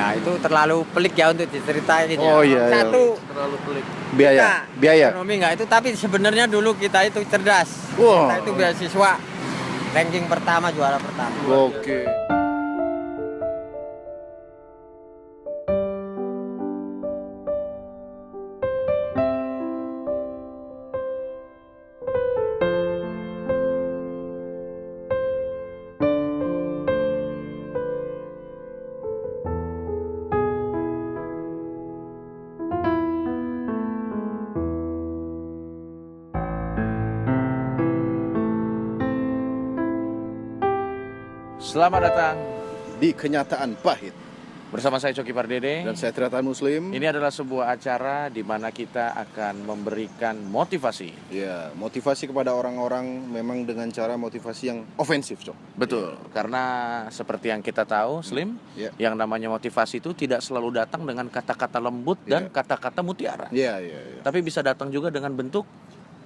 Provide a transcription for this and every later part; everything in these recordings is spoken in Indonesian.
Nah, itu terlalu pelik ya untuk diceritain ya. Oh iya. Satu, Terlalu pelik. Biaya. ekonomi nggak itu, tapi sebenarnya dulu kita itu cerdas. Wah. Kita itu beasiswa ranking pertama, juara pertama. Oke. Selamat datang Di kenyataan pahit. bersama saya Coki Pardede. Dan saya Triatan Muslim. Ini adalah sebuah acara di mana kita akan memberikan motivasi. Ya, motivasi kepada orang-orang memang dengan cara motivasi yang ofensif, Cok. Betul, karena seperti yang kita tahu, Slim, Ya. yang namanya motivasi itu tidak selalu datang dengan kata-kata lembut dan kata-kata mutiara. Iya. Tapi bisa datang juga dengan bentuk,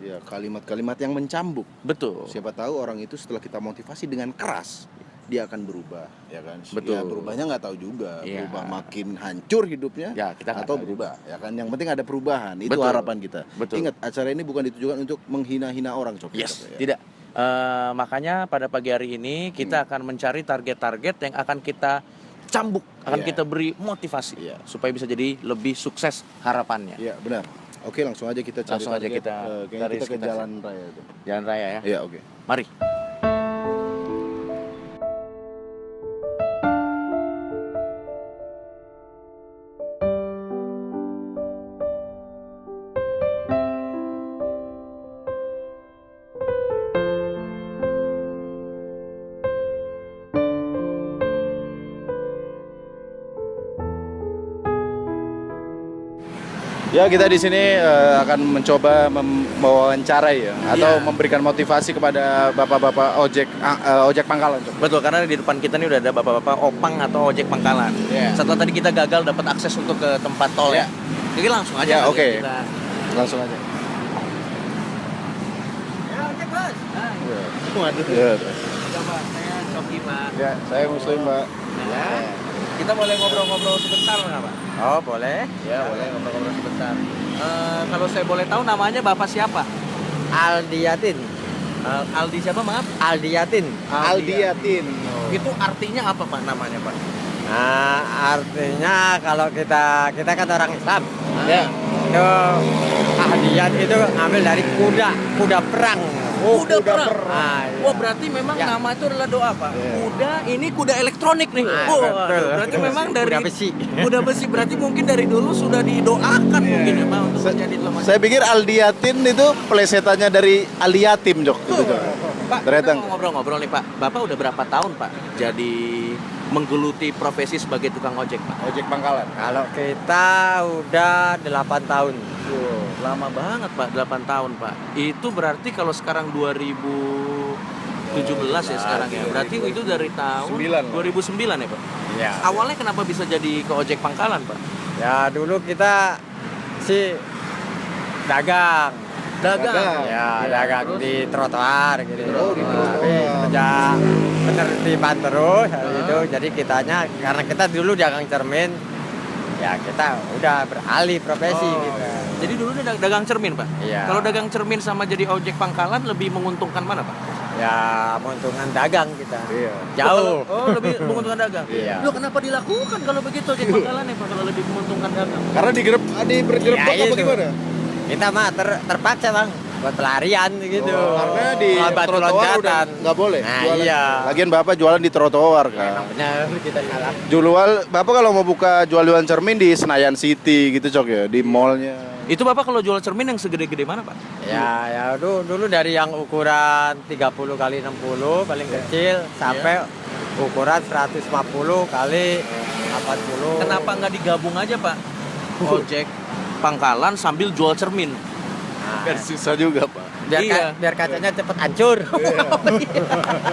Ya, kalimat-kalimat yang mencambuk. betul. Siapa tahu orang itu setelah kita motivasi dengan keras, dia akan berubah, ya kan? Betul. Ya, berubahnya nggak tahu juga, Iya. berubah makin hancur hidupnya, Ya, kita nggak atau tahu berubah, ya kan? Yang penting ada perubahan, itu Betul. harapan kita. Betul. Ingat, acara ini bukan ditujukan untuk menghina-hina orang, Cok. Yes, Ya. tidak. Makanya pada pagi hari ini kita akan mencari target-target yang akan kita cambuk, akan Iya. kita beri motivasi Iya. supaya bisa jadi lebih sukses harapannya. Iya, benar. Oke, langsung aja kita cari Langsung aja target. kita Kayaknya cari kita ke sekitar jalan raya itu. Jalan raya ya. Iya, oke. Mari. Ya, kita di sini akan mencoba mewawancarai ya, atau memberikan motivasi kepada bapak-bapak ojek pangkalan, Cok. Betul, karena di depan kita ini udah ada bapak-bapak opang atau ojek pangkalan. Iya. Setelah tadi kita gagal dapat akses untuk ke tempat tol ya. Jadi langsung aja Ya, kali oke. kita. Langsung aja. Ya, oke, Bos. Nah, Waduh. Ya, Coba saya Coki, Pak. ya, saya Muslim, Pak. Ya. Kita boleh ngobrol-ngobrol sebentar nggak, Pak? Oh, boleh. Ya, boleh ngobrol-ngobrol sebentar. Kalau saya boleh tahu namanya Bapak siapa? Aldiatin. Aldi siapa, maaf? Aldiatin. Aldiatin. Itu artinya apa, Pak, namanya, Pak? Nah, artinya kalau kita kan orang Islam. Ya. Itu Aldiat itu ngambil dari kuda perang. Kuda perang. Ah, iya. Wah, berarti memang Ya. nama itu adalah doa, Pak. Iya. Kuda, ini kuda elektronik nih. Ah, Wah, betul. berarti memang dari Kuda besi. Kuda besi berarti mungkin dari dulu sudah didoakan mungkin ya, Pak, untuk menjadi teman. Saya pikir Aldiatin itu plesetannya dari Aliatim, Jok. Gitu, Jok. Pak, Ternyata kita mau ngobrol-ngobrol nih, Pak. Bapak udah berapa tahun, Pak, jadi menggeluti profesi sebagai tukang ojek, Pak? ojek pangkalan. Kalau kita udah 8 tahun. Lama banget, Pak, 8 tahun, Pak. Itu berarti kalau sekarang 2017 ya sekarang ya. Berarti itu dari tahun 2009 ya, Pak? Iya. Awalnya kenapa bisa jadi ke ojek pangkalan, Pak? Ya dulu kita sih dagang. Dagang. Ya, Ya, dagang terus? di trotoar gitu. Oh, di trotoar. Tapi sejak penertiban terus itu, jadi karena kita dulu dagang cermin, ya kita udah beralih profesi Oh. gitu. Jadi dulu ini dagang cermin, Pak? Iya. Kalau dagang cermin sama jadi ojek pangkalan lebih menguntungkan mana, Pak? Ya menguntungkan dagang kita. Iya. Jauh. Oh, lebih menguntungkan dagang? Iya. Loh, kenapa dilakukan kalau begitu ojek pangkalan ya, Pak, kalau lebih menguntungkan dagang? Karena digerebek Ya, apa itu. gimana? Kita mah terpaksa, Bang, buat pelarian gitu. Karena di Batu trotoar udah loncatan. nggak boleh. Nah, jualan. iya. Lagian Bapak jualan di trotoar kan. Emang benar kita salah. Bapak kalau mau buka jualan cermin di Senayan City gitu, Cok, ya, di mallnya. Itu Bapak kalau jual cermin yang segede-gede mana, Pak? Ya dulu dari yang ukuran 30 kali 60 paling kecil sampai ukuran 150 kali 80. Kenapa nggak digabung aja, Pak? Ojek pangkalan sambil jual cermin. Nah, Biar susah juga, Pak. biar kacanya cepet hancur.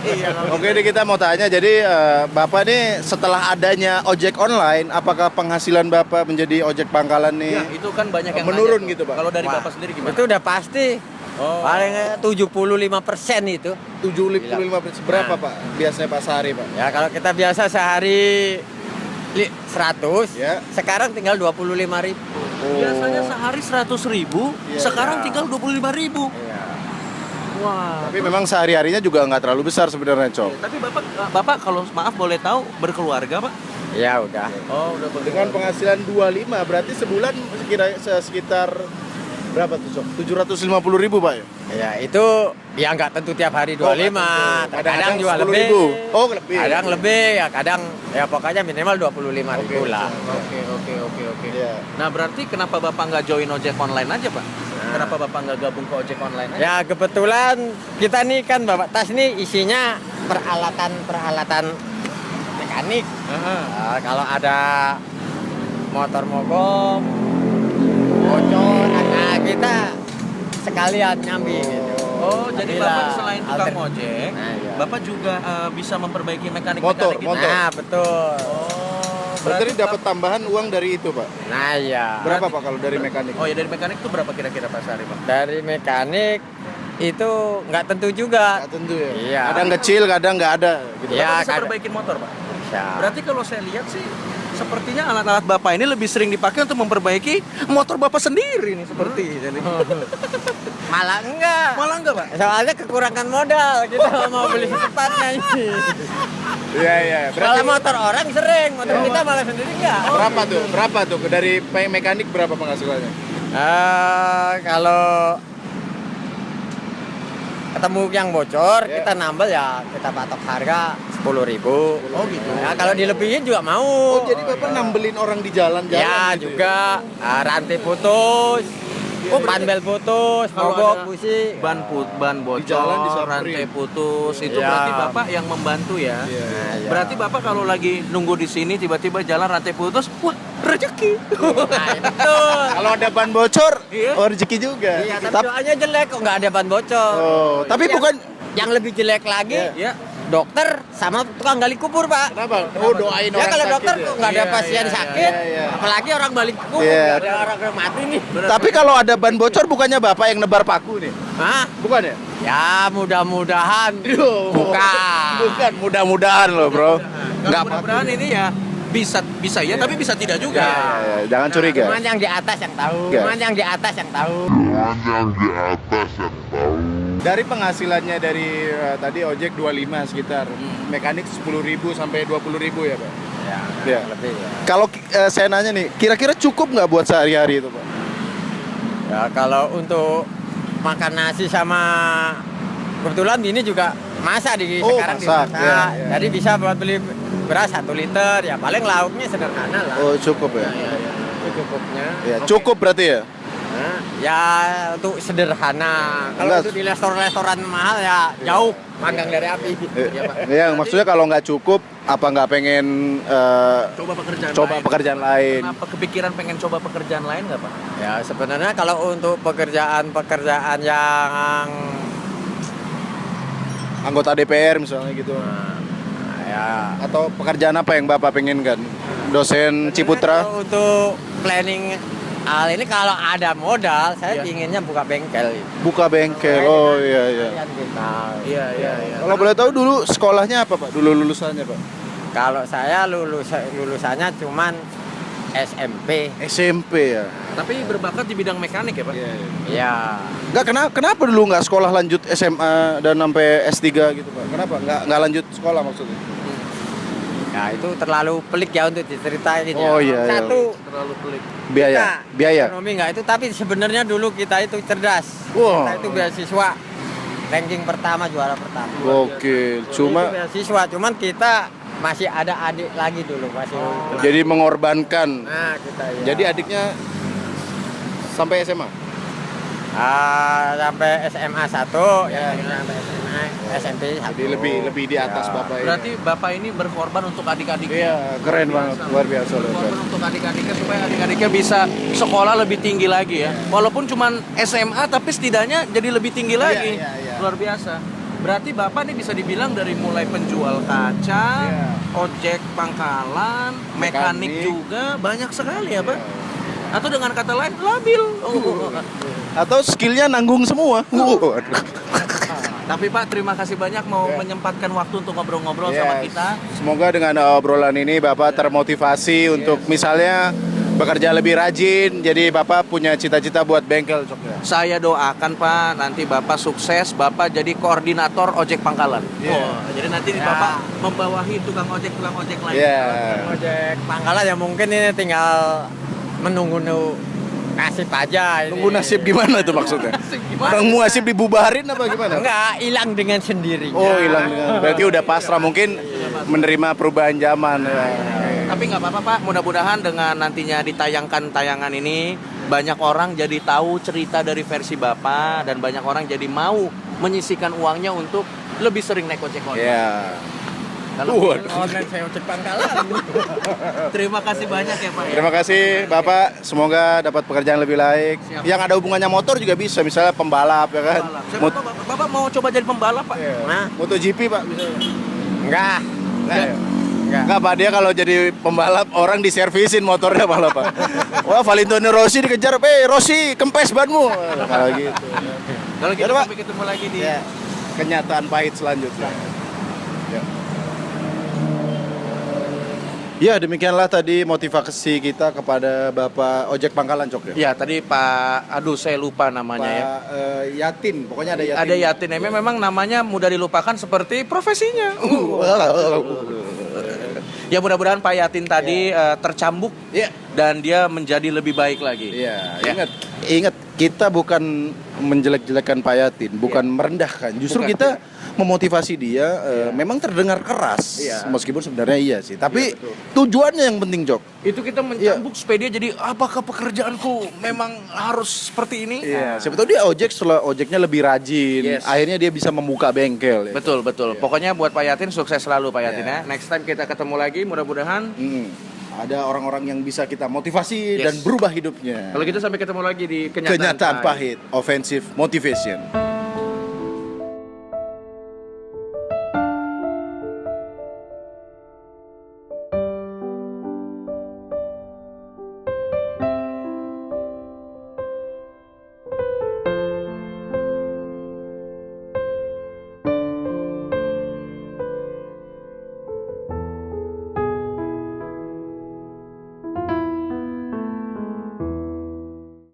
Iya, kalau Oke deh, kita mau tanya, jadi Bapak nih setelah adanya ojek online, apakah penghasilan Bapak menjadi ojek pangkalan nih ya, itu kan banyak yang menurun nanya tuh. gitu, Pak? Kalau dari Wah, Bapak sendiri gimana? Itu udah pasti. Oh. Paling 75% itu. 75% berapa, Pak? Biasanya Pak sehari, Pak? Ya kalau kita biasa sehari 100, Ya. sekarang tinggal 25.000. Biasanya sehari 100.000, Iya, sekarang iya. tinggal 25.000. Iya. Wah. Tapi memang sehari-harinya juga nggak terlalu besar sebenarnya, Cok. Tapi bapak kalau maaf boleh tahu berkeluarga pak? Ya udah. Oh udah Dengan penghasilan 25 berarti sebulan sekitar berapa tuh, Cok? 750.000, Pak ya? Ya itu ya nggak tentu tiap hari 25, kadang juga 10.000. lebih. Oh, lebih. Kadang lebih, ya kadang ya pokoknya minimal 25.000 lah. Oke. Iya. Nah berarti kenapa bapak nggak join ojek online aja pak? Kenapa bapak nggak gabung ke ojek online aja? Ya kebetulan kita nih kan bawa tas nih isinya peralatan mekanik. Nah, kalau ada motor mogok, bocor, nah kita sekalian nyambi gitu. Oh jadi Ambillah bapak selain tukang alter- ojek, Nah, iya. bapak juga bisa memperbaiki mekanik Motor. gitu? Nah betul. Oh, Berarti dapat tambahan uang dari itu, Pak. Nah iya. Berapa, Pak, kalau dari mekanik? Oh ya dari mekanik itu berapa kira-kira pak sehari pak? Dari mekanik itu nggak tentu juga. Nggak tentu ya. Iya. Kadang kecil, kadang nggak ada gitu. Iya. Bapak bisa kadang- perbaikin motor pak? Bisa. Berarti kalau saya lihat sih sepertinya alat-alat bapak ini lebih sering dipakai untuk memperbaiki motor bapak sendiri nih seperti ini. Malah enggak. Malah enggak pak? Soalnya kekurangan modal kita mau beli secepatnya ini. Iya. Kalau motor orang sering, motor kita malah sendiri enggak. Berapa tuh? Berapa tuh dari mekanik berapa penghasilannya? Kalau ketemu yang bocor, Ya. kita nambel ya kita patok harga 10.000. Oh gitu. Ya, kalau dilebihin juga mau. Oh, jadi Bapak nambelin orang di jalan-jalan Ya gitu juga rantai putus, ban bel putus, Kalau mogok, ada busi. ban Di jalan bocor, disamperin. rantai putus, itu Iya. berarti bapak yang membantu ya. Iya. Nah, ya. Berarti bapak kalau lagi nunggu di sini tiba-tiba jalan rantai putus, wah rezeki. Nah, betul. Kalau ada ban bocor, Iya. oh rezeki juga. Iya, tapi doanya jelek kok nggak ada ban bocor. Oh, tapi Yang- bukan yang lebih jelek lagi Ya. dokter sama tukang gali kubur, Pak. kenapa? Oh, doain Ya orang kalau sakit dokter ya? kok nggak ada Iya, pasien iya, sakit, iya. apalagi orang balik kubur, Iya. nggak ada orang yang mati nih. Tapi kalau ada ban bocor bukannya Bapak yang nebar paku nih? Hah? Bukan ya? Ya mudah-mudahan. Bukan, mudah-mudahan loh, Bro. Nggak mudah-mudahan ini ya bisa ya, tapi bisa tidak juga. Ya, jangan curiga. Cuman yang di atas yang tahu. Iya. Cuman yang di atas yang tahu. Dari penghasilannya dari tadi ojek 25 sekitar, mekanik 10.000 sampai 20.000 ya, Pak? Ya, Iya. lebih ya. Kalau saya nanya nih, kira-kira cukup nggak buat sehari-hari itu, Pak? Ya kalau untuk makan nasi sama kebetulan ini juga masak di Oh, sekarang masak, dimasak. ya, ya. Jadi bisa buat beli beras 1 liter ya paling lauknya sederhana lah. Oh, cukup ya? Itu cukupnya. Ya, cukup berarti ya? Nah, ya untuk sederhana. Kalau Enggak. untuk di restoran mahal ya jauh panggang dari api. Iya, Pak. Ya, maksudnya kalau nggak cukup, apa nggak pengen Coba pekerjaan coba lain. pekerjaan lain? Kenapa kepikiran pengen coba pekerjaan lain nggak pak? Ya sebenarnya kalau untuk pekerjaan yang Anggota DPR misalnya gitu. ya Atau pekerjaan apa yang Bapak pengen kan? Dosen Ciputra? kalau untuk planning hal ini kalau ada modal saya Iya. inginnya buka bengkel. Buka bengkel. Oh iya iya. Kalian kita. Iya. Kalau boleh tahu dulu sekolahnya apa, Pak? Dulu lulusannya, Pak? Kalau saya lulusannya cuman SMP. SMP ya. Tapi berbakat di bidang mekanik ya pak? Iya. Ya. Enggak, kenapa dulu nggak sekolah lanjut SMA dan sampai S3 gitu, Pak? Kenapa nggak lanjut sekolah maksudnya? Ya itu terlalu pelik ya untuk diceritain ya. Oh, iya, iya. Satu Terlalu pelik. Biaya. ekonomi nggak itu tapi sebenarnya dulu kita itu cerdas. Wah. Kita itu beasiswa ranking pertama juara pertama. Oke, Itu cuma beasiswa cuman kita masih ada adik lagi dulu masih. jadi mengorbankan. Nah kita ya. Jadi adiknya sampai SMA? Sampai SMA 1 Ya. sampai SMA, SMP 1. Jadi lebih di atas Bapak ini. Berarti bapak ini berkorban untuk adik-adiknya. Iya, keren banget, luar biasa. Berkorban untuk adik-adiknya supaya adik-adiknya bisa sekolah lebih tinggi lagi ya. Walaupun cuman SMA tapi setidaknya jadi lebih tinggi lagi. iya. Luar biasa. Berarti bapak nih bisa dibilang dari mulai penjual kaca, Iya. ojek pangkalan, mekanik Mekanik. juga banyak sekali ya pak. Atau dengan kata lain labil. Atau skillnya nanggung semua. Waduh. Tapi Pak, terima kasih banyak mau menyempatkan waktu untuk ngobrol-ngobrol sama Yes. kita. Semoga dengan obrolan ini Bapak termotivasi untuk misalnya bekerja lebih rajin. Jadi Bapak punya cita-cita buat bengkel Cok ya. Saya doakan Pak, nanti Bapak sukses, Bapak jadi koordinator ojek pangkalan. Yeah. Jadi nanti Ya. Bapak membawahi tukang ojek lain. Iya. Ojek pangkalan ya mungkin ini tinggal menunggu nasib aja. Ini. Tunggu nasib gimana tuh maksudnya? Orang mau nasib dibubarin apa gimana? Enggak, hilang dengan sendirinya. Oh hilang dengan. Berarti udah pasrah mungkin menerima perubahan zaman. Ya. Tapi nggak apa-apa Pak, mudah-mudahan dengan nantinya ditayangkan tayangan ini banyak orang jadi tahu cerita dari versi Bapak dan banyak orang jadi mau menyisihkan uangnya untuk lebih sering naik ojek online. Ya. Kalau Waduh. Online saya ojek pangkalan. terima kasih banyak ya Pak. ya. Terima kasih Bapak, semoga dapat pekerjaan lebih baik. Siap. Yang ada hubungannya motor juga bisa, misalnya pembalap ya kan. Siapa tahu Bapak mau coba jadi pembalap Pak? Nah, MotoGP Pak bisa. enggak. Enggak ya? Enggak. Enggak Pak, dia kalau jadi pembalap orang diservisin motornya malah Pak. Wah Valentino Rossi dikejar, Rossi kempes banmu. Kalau gitu. Kalau gitu Yaudah, Pak. sampai ketemu lagi di Ya, kenyataan pahit selanjutnya. Ya, demikianlah tadi motivasi kita kepada Bapak ojek pangkalan Cok ya. Ya, tadi aduh saya lupa namanya ya. Pak Yatin, pokoknya ada Yatin. Ada Yatin, memang namanya mudah dilupakan seperti profesinya. Ya mudah-mudahan Pak Yatin tadi tercambuk Iya. dan dia menjadi lebih baik lagi. Iya, Ya. ingat kita bukan menjelek-jelekan Pak Yatin, bukan merendahkan. Justru Bukan. kita memotivasi dia. Memang terdengar keras, Iya. meskipun sebenarnya iya sih. Tapi Iya, betul. tujuannya yang penting Jok. Itu kita mencambuk supaya dia jadi apakah pekerjaanku memang harus seperti ini? Iya, siapa tahu dia ojek setelah ojeknya lebih rajin. Yes. Akhirnya dia bisa membuka bengkel. Ya. Betul, betul. Pokoknya buat Pak Yatin sukses selalu Pak Yatin Iya. ya. Next time kita ketemu lagi mudah-mudahan. Ada orang-orang yang bisa kita motivasi Yes. dan berubah hidupnya. Kalau gitu sampai ketemu lagi di Kenyataan pahit, offensive motivation.